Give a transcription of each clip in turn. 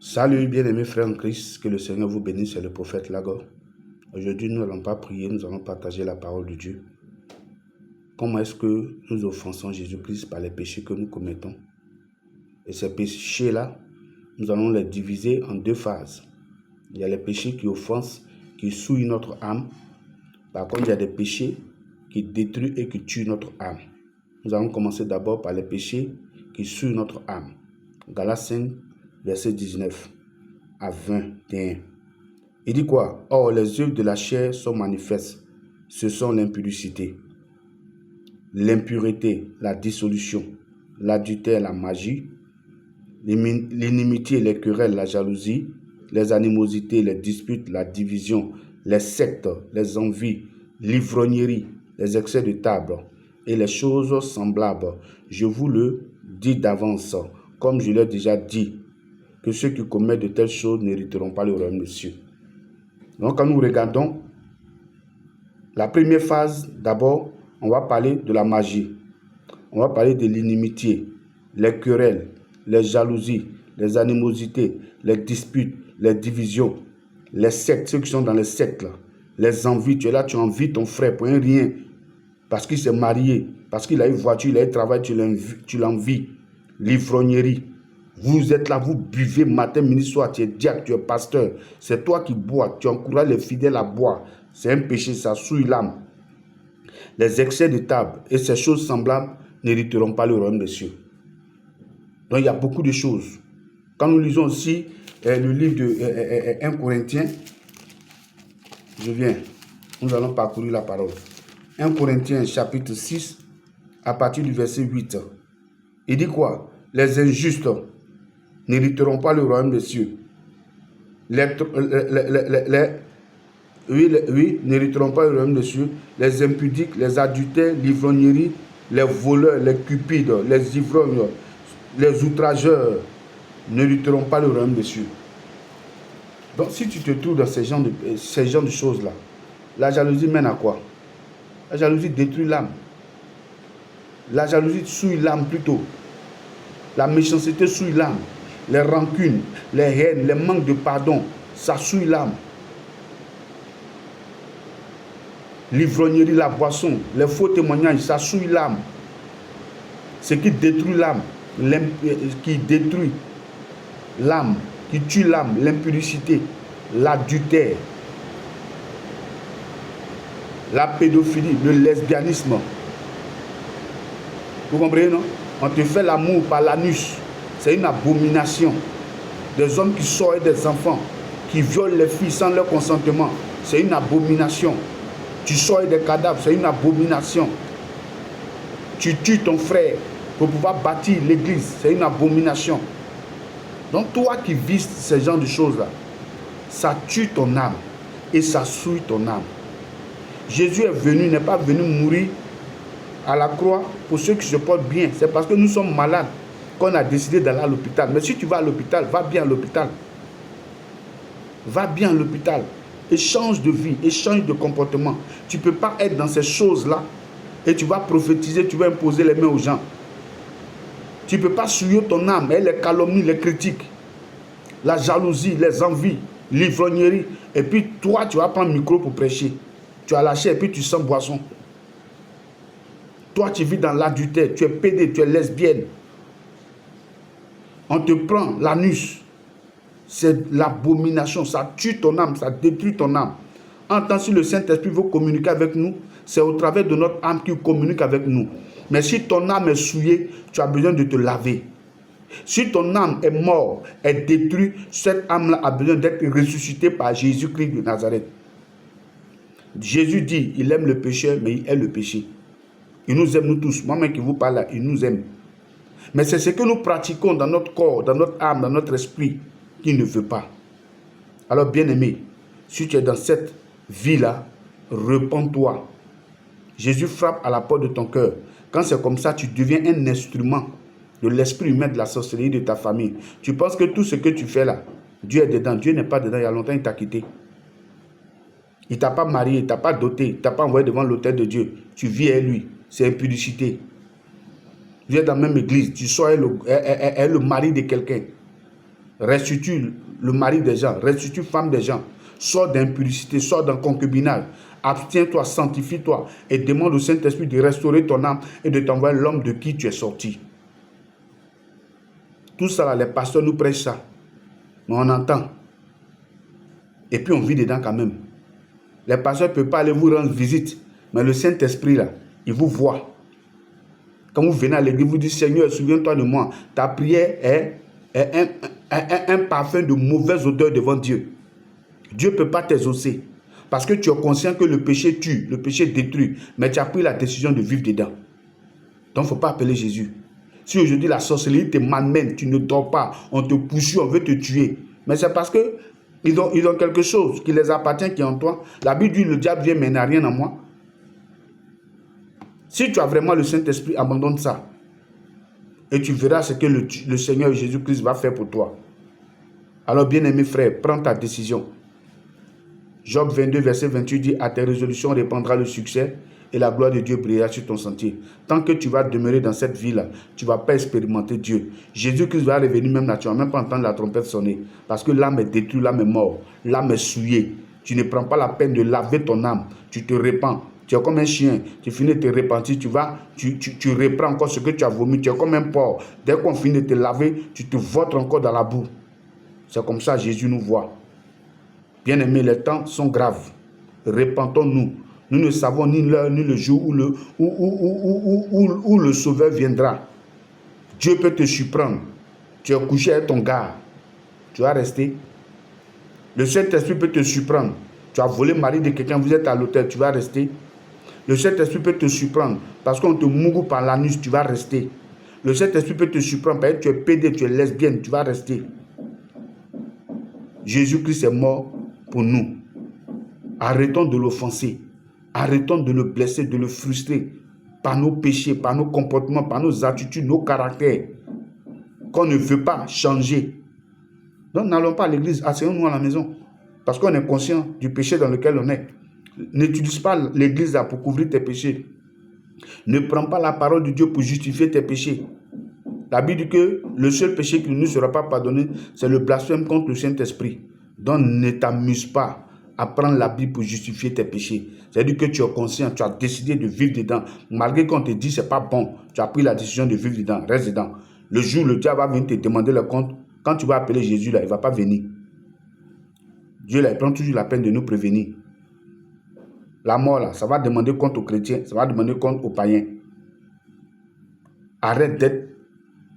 Salut bien-aimés frères en Christ, que le Seigneur vous bénisse, c'est le prophète Lagor. Aujourd'hui, nous n'allons pas prier, nous allons partager la parole de Dieu. Comment est-ce que nous offensons Jésus-Christ par les péchés que nous commettons? Et ces péchés-là, nous allons les diviser en deux phases. Il y a les péchés qui offensent, qui souillent notre âme. Par contre, il y a des péchés qui détruisent et qui tuent notre âme. Nous allons commencer d'abord par les péchés qui souillent notre âme. Galates 5, verset 19 à 21. Il dit quoi? Or, les œuvres de la chair sont manifestes. Ce sont l'impudicité, l'impureté, la dissolution, l'adultère, la magie, l'inimitié, les querelles, la jalousie, les animosités, les disputes, la division, les sectes, les envies, l'ivrognerie, les excès de table et les choses semblables. Je vous le dis d'avance, comme je l'ai déjà dit, que ceux qui commettent de telles choses n'hériteront pas le royaume des cieux. Donc, quand nous regardons la première phase, d'abord, on va parler de la magie. On va parler de l'inimitié, les querelles, les jalousies, les animosités, les disputes, les divisions, les sectes, ceux qui sont dans les sectes, là, les envies. Tu es là, tu envies ton frère pour un rien, parce qu'il s'est marié, parce qu'il a une voiture, il a un travail, tu l'envies. L'ivrognerie. Vous êtes là, vous buvez matin, midi, soir, tu es diacre, tu es pasteur. C'est toi qui bois, tu encourages les fidèles à boire. C'est un péché, ça souille l'âme. Les excès de table et ces choses semblables n'hériteront pas le royaume des cieux. Donc il y a beaucoup de choses. Quand nous lisons aussi le livre de 1 Corinthiens, nous allons parcourir la parole. 1 Corinthiens chapitre 6, à partir du verset 8. Il dit quoi? Les injustes n'hériteront pas le royaume des cieux. N'hériteront pas le royaume des cieux. Les impudiques, les adultères, l'ivrognerie, les voleurs, les cupides, les ivrognes, les outrageurs n'hériteront pas le royaume des cieux. Donc si tu te trouves dans ces genres de choses-là, la jalousie mène à quoi? La jalousie détruit l'âme. La jalousie souille l'âme plutôt. La méchanceté souille l'âme. Les rancunes, les haines, les manques de pardon, ça souille l'âme. L'ivrognerie, la boisson, les faux témoignages, ça souille l'âme. Ce qui détruit l'âme, qui détruit l'âme, qui tue l'âme, l'impudicité, l'adultère, la pédophilie, le lesbianisme. Vous comprenez, non? On te fait l'amour par l'anus. C'est une abomination. Des hommes qui sortent des enfants, qui violent les filles sans leur consentement. C'est une abomination. Tu sors des cadavres, c'est une abomination. Tu tues ton frère pour pouvoir bâtir l'église, c'est une abomination. Donc toi qui vis ce genre de choses-là, ça tue ton âme et ça souille ton âme. Jésus est venu, n'est pas venu mourir à la croix pour ceux qui se portent bien. C'est parce que nous sommes malades qu'on a décidé d'aller à l'hôpital. Mais si tu vas à l'hôpital, va bien à l'hôpital. Va bien à l'hôpital. Et change de vie, et change de comportement. Tu ne peux pas être dans ces choses-là et tu vas prophétiser, tu vas imposer les mains aux gens. Tu ne peux pas souiller ton âme et les calomnies, les critiques, la jalousie, les envies, l'ivrognerie. Et puis toi, tu vas prendre le micro pour prêcher. Tu as lâché et puis tu sens boisson. Toi, tu vis dans l'adultère, tu es pédé, tu es lesbienne. On te prend l'anus. C'est l'abomination, ça tue ton âme, ça détruit ton âme. En tant que le Saint-Esprit veut communiquer avec nous, c'est au travers de notre âme qu'il communique avec nous. Mais si ton âme est souillée, tu as besoin de te laver. Si ton âme est morte, est détruite, cette âme-là a besoin d'être ressuscitée par Jésus-Christ de Nazareth. Jésus dit, il aime le pécheur, mais il hait le péché. Il nous aime, nous tous. Moi-même qui vous parle là, il nous aime. Mais c'est ce que nous pratiquons dans notre corps, dans notre âme, dans notre esprit, qu'il ne veut pas. Alors, bien-aimé, si tu es dans cette vie-là, repens-toi. Jésus frappe à la porte de ton cœur. Quand c'est comme ça, tu deviens un instrument de l'esprit humain, de la sorcellerie de ta famille. Tu penses que tout ce que tu fais là, Dieu est dedans. Dieu n'est pas dedans. Il y a longtemps, il t'a quitté. Il ne t'a pas marié, il ne t'a pas doté, il ne t'a pas envoyé devant l'autel de Dieu. Tu vis avec lui. C'est impudicité. Tu es dans la même église. Tu sois le mari de quelqu'un. restitue le mari des gens, restitue femme des gens, sors d'impudicité, sors d'un concubinage, abstiens-toi, sanctifie-toi et demande au Saint-Esprit de restaurer ton âme et de t'envoyer l'homme de qui tu es sorti. Tout ça, là, les pasteurs nous prêchent ça. Mais on entend. Et puis on vit dedans quand même. Les pasteurs ne peuvent pas aller vous rendre visite. Mais le Saint-Esprit, là, il vous voit. Quand vous venez à l'église, vous dites, Seigneur, souviens-toi de moi. Ta prière est un parfum de mauvaise odeur devant Dieu. Dieu ne peut pas t'exaucer. Parce que tu es conscient que le péché tue, le péché détruit. Mais tu as pris la décision de vivre dedans. Donc il ne faut pas appeler Jésus. Si aujourd'hui la sorcellerie te malmène, tu ne dors pas, on te poursuit, on veut te tuer. Mais c'est parce que ils ont quelque chose qui les appartient, qui est en toi. La Bible dit, le diable vient mais n'a rien en moi. Si tu as vraiment le Saint-Esprit, abandonne ça. Et tu verras ce que le Seigneur Jésus-Christ va faire pour toi. Alors, bien-aimé frère, prends ta décision. Job 22, verset 28 dit, à tes résolutions répandra le succès et la gloire de Dieu brillera sur ton sentier. Tant que tu vas demeurer dans cette vie-là, tu ne vas pas expérimenter Dieu. Jésus-Christ va revenir même là, tu ne vas même pas entendre la trompette sonner. Parce que l'âme est détruite, l'âme est morte, l'âme est souillée. Tu ne prends pas la peine de laver ton âme. Tu te répands. Tu es comme un chien. Tu finis de te repentir, tu reprends encore ce que tu as vomi. Tu es comme un porc. Dès qu'on finit de te laver, tu te vôtres encore dans la boue. C'est comme ça Jésus nous voit. Bien-aimés, les temps sont graves. Repentons-nous. Nous ne savons ni l'heure ni le jour où le Sauveur viendra. Dieu peut te surprendre. Tu es couché avec ton gars. Tu vas rester. Le Saint-Esprit peut te surprendre. Tu as volé le mari de quelqu'un, vous êtes à l'hôtel, tu vas rester. Le Saint-Esprit peut te surprendre parce qu'on te mougue par l'anus, tu vas rester. Le Saint-Esprit peut te surprendre parce que tu es pédé, tu es lesbienne, tu vas rester. Jésus-Christ est mort pour nous. Arrêtons de l'offenser. Arrêtons de le blesser, de le frustrer par nos péchés, par nos comportements, par nos attitudes, nos caractères qu'on ne veut pas changer. Donc n'allons pas à l'église, asseyons-nous à la maison parce qu'on est conscient du péché dans lequel on est. N'utilise pas l'église pour couvrir tes péchés. Ne prends pas la parole de Dieu pour justifier tes péchés. La Bible dit que le seul péché qui ne nous sera pas pardonné, c'est le blasphème contre le Saint-Esprit. Donc ne t'amuse pas à prendre la Bible pour justifier tes péchés. C'est-à-dire que tu es conscient, tu as décidé de vivre dedans. Malgré qu'on te dit c'est pas bon, tu as pris la décision de vivre dedans, reste dedans. Le jour où le diable va venir te demander le compte, quand tu vas appeler Jésus, là, il ne va pas venir. Dieu, là, il prend toujours la peine de nous prévenir. La mort, là, ça va demander compte aux chrétiens, ça va demander compte aux païens. Arrête d'être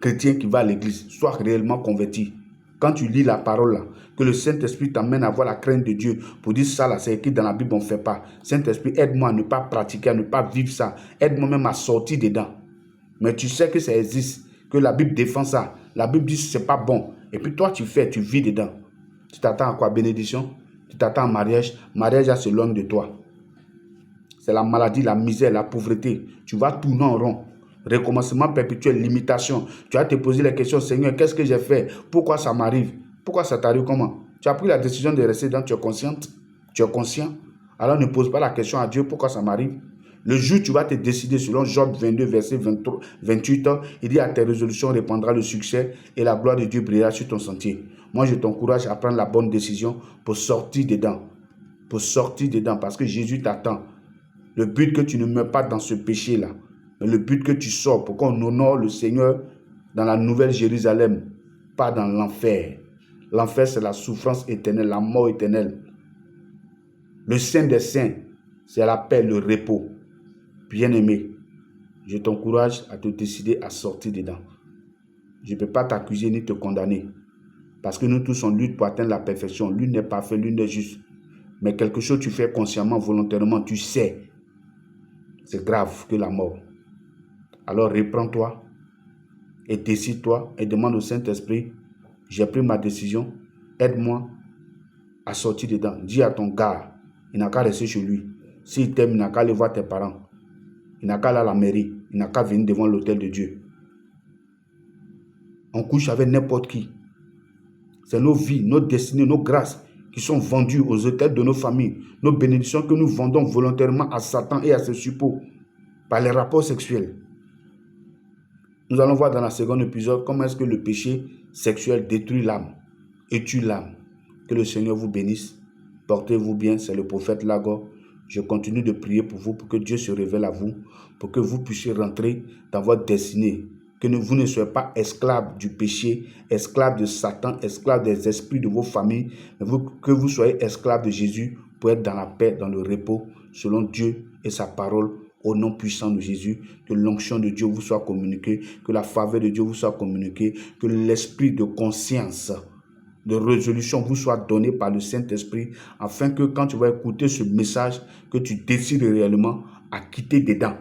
chrétien qui va à l'église. Sois réellement converti. Quand tu lis la parole, là, que le Saint-Esprit t'amène à avoir la crainte de Dieu, pour dire ça, là, c'est écrit dans la Bible, on ne fait pas. Saint-Esprit, aide-moi à ne pas pratiquer, à ne pas vivre ça. Aide-moi même à sortir dedans. Mais tu sais que ça existe, que la Bible défend ça. La Bible dit que ce n'est pas bon. Et puis toi, tu fais, tu vis dedans. Tu t'attends à quoi? Bénédiction? Tu t'attends à mariage? Mariage, c'est loin de toi. C'est la maladie, la misère, la pauvreté. Tu vas tourner en rond. Recommencement perpétuel, limitation. Tu vas te poser la question, Seigneur, qu'est-ce que j'ai fait? Pourquoi ça m'arrive? Pourquoi ça t'arrive? Comment? Tu as pris la décision de rester dans, tu es consciente? Tu es conscient? Alors ne pose pas la question à Dieu, pourquoi ça m'arrive? Le jour où tu vas te décider, selon Job 22, verset 28, il dit à tes résolutions répandra le succès et la gloire de Dieu brillera sur ton sentier. Moi, je t'encourage à prendre la bonne décision pour sortir dedans. Pour sortir dedans, parce que Jésus t'attend. Le but que tu ne meurs pas dans ce péché-là, mais le but que tu sors pour qu'on honore le Seigneur dans la nouvelle Jérusalem, pas dans l'enfer. L'enfer, c'est la souffrance éternelle, la mort éternelle. Le Saint des Saints, c'est la paix, le repos. Bien-aimé, je t'encourage à te décider à sortir dedans. Je ne peux pas t'accuser ni te condamner. Parce que nous tous, on lutte pour atteindre la perfection. L'une n'est pas fait, l'une est juste. Mais quelque chose tu fais consciemment, volontairement, tu sais. C'est grave que la mort. Alors reprends-toi et décide-toi et demande au Saint-Esprit, j'ai pris ma décision, aide-moi à sortir dedans. Dis à ton gars, il n'a qu'à rester chez lui. S'il t'aime, il n'a qu'à aller voir tes parents. Il n'a qu'à aller à la mairie. Il n'a qu'à venir devant l'autel de Dieu. On couche avec n'importe qui. C'est nos vies, nos destinées, nos grâces qui sont vendues aux autels de nos familles. Nos bénédictions que nous vendons volontairement à Satan et à ses suppôts par les rapports sexuels. Nous allons voir dans la seconde épisode comment est-ce que le péché sexuel détruit l'âme. et tue l'âme. Que le Seigneur vous bénisse. Portez-vous bien, c'est le prophète Lago. Je continue de prier pour vous, pour que Dieu se révèle à vous, pour que vous puissiez rentrer dans votre destinée. Que vous ne soyez pas esclaves du péché, esclaves de Satan, esclaves des esprits de vos familles, mais que vous soyez esclaves de Jésus pour être dans la paix, dans le repos, selon Dieu et sa parole, au nom puissant de Jésus. Que l'onction de Dieu vous soit communiquée, que la faveur de Dieu vous soit communiquée, que l'esprit de conscience, de résolution vous soit donné par le Saint-Esprit, afin que quand tu vas écouter ce message, que tu décides réellement à quitter dedans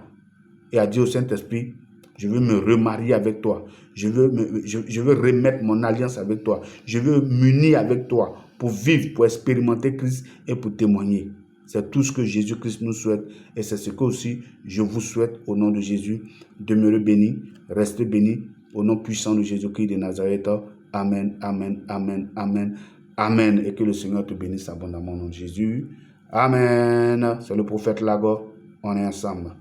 et à dire au Saint-Esprit, je veux me remarier avec toi, je veux remettre mon alliance avec toi, je veux m'unir avec toi pour vivre, pour expérimenter Christ et pour témoigner. C'est tout ce que Jésus-Christ nous souhaite et c'est ce que aussi je vous souhaite au nom de Jésus. Demeurez bénis, restez bénis au nom puissant de Jésus-Christ de Nazareth. Amen, amen, amen, amen, amen. Et que le Seigneur te bénisse abondamment au nom de Jésus. Amen. C'est le prophète Lago. On est ensemble.